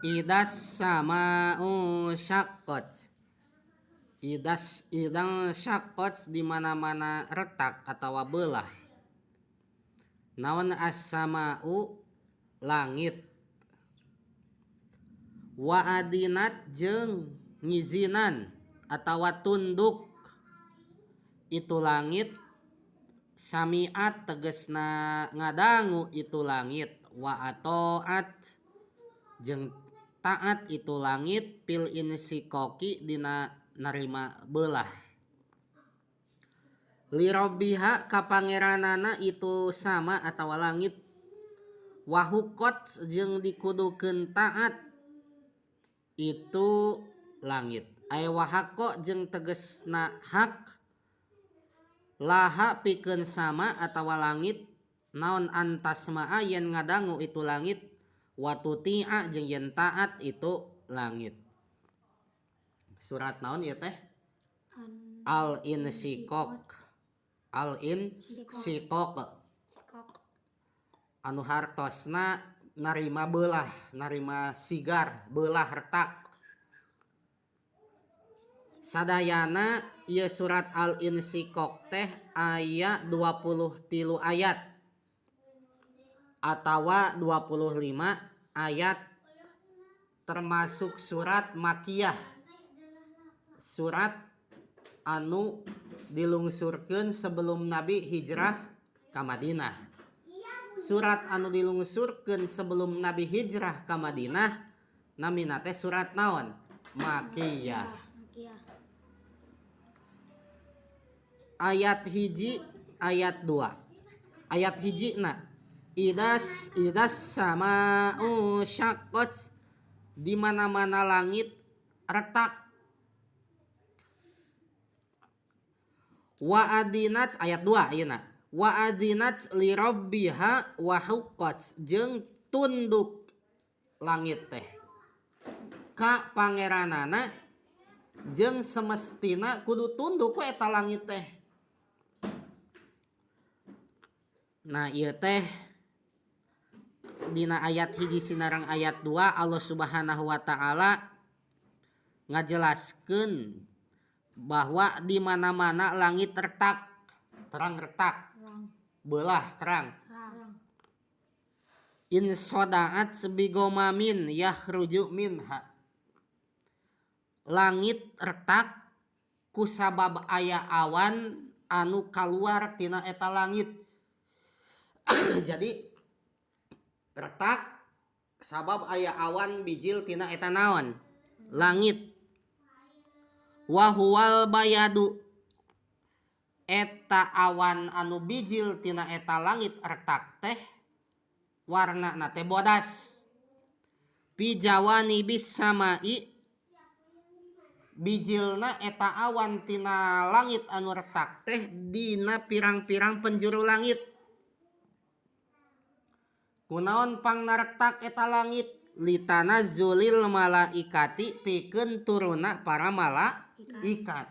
Idas sama'u syaqqat. Idang syaqqat di mana-mana retak atau belah. Naon as-sama'u langit. Wa adinat jeung ngizinan atawa tunduk itu langit. Samiat tegesna ngadangu itu langit. Wa atoat jeung taat itu langit pil insikoki dina narima belah. Li robbiha ka pangeranana itu sama atawa langit. Wahukot jeung dikudukeun taat itu langit. Ay wahako jeung tegesna hak laha pikeun sama atawa langit naon antasma'a yen ngadangu itu langit watuti'a jeung yen taat itu langit. Surat naon ieu teh? Al-Insyikok. Al-Insyikok. Anu hartosna narima belah, narima sigar, belah retak. Sadayana ieu surat Al-Insyikok teh aya 23 ayat atawa 25 ayat termasuk surat Makiyah. Surat anu dilungsurkeun sebelum Nabi hijrah ka Madinah. Surat anu dilungsurkeun sebelum Nabi hijrah ka Madinah namina teh surat naon? Makiyah. Ayat hiji, ayat 2. Ayat hiji na idas sama'u syaqqat di mana-mana langit retak. Wa adinat ayat 2 ayeuna. Wa adinat li rabbiha wa huqqat jeung tunduk langit teh ka pangeranana jeung semestina kudu tunduk we eta langit teh. Nah ieu teh dina ayat hiji sinareng ayat 2 Allah Subhanahu wa taala ngajelaskeun bahwa di mana-mana langit retak, terang retak, belah terang. In sodaat sebigomamin yakhruju minha. Langit retak kusabab aya awan anu kaluar tina eta langit. Jadi retak sabab aya awan bijil tina eta naon? Langit. Wa huwal bayadu eta awan anu bijil tina eta langit retak teh warnana teh bodas. Pi jawani bis samai bijilna eta awan tina langit anu retak teh dina pirang-pirang penjuru langit. Kunaon pang naretak eta langit? Litanazzulil malaikati pikeun turuna para malaikat.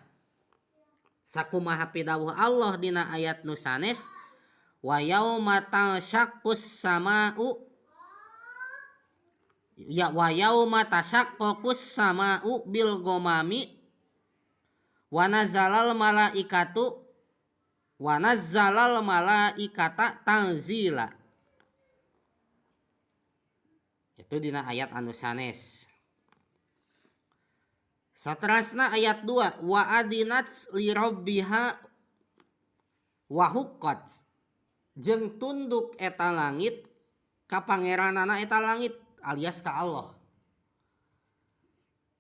Sakumaha pidawuh Allah dina ayat nu sanes wa yauma tashaqqus sama'u ya wa yauma tashaqqus sama'u bil ghamami wa nazzalal malaikata tanzila. Itu dina ayat anu sanes. Saterasna ayat 2 wa adinat li rabbiha wa huqqat jeung tunduk eta langit ka pangeranana eta langit alias ka Allah.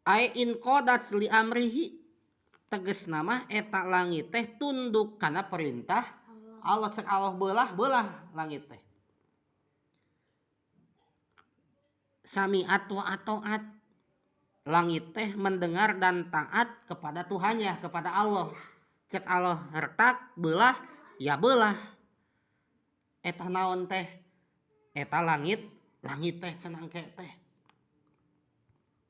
Ai in qadat li amrihi tegasna mah eta langit teh tunduk kana perintah Allah. Cek Allah belah langit teh. Sami'at wa ato'at. Langit teh mendengar dan taat kepada Tuhannya, kepada Allah. Cek Allah retak belah, ya belah. Eta naon teh? Eta langit teh cenah engke teh.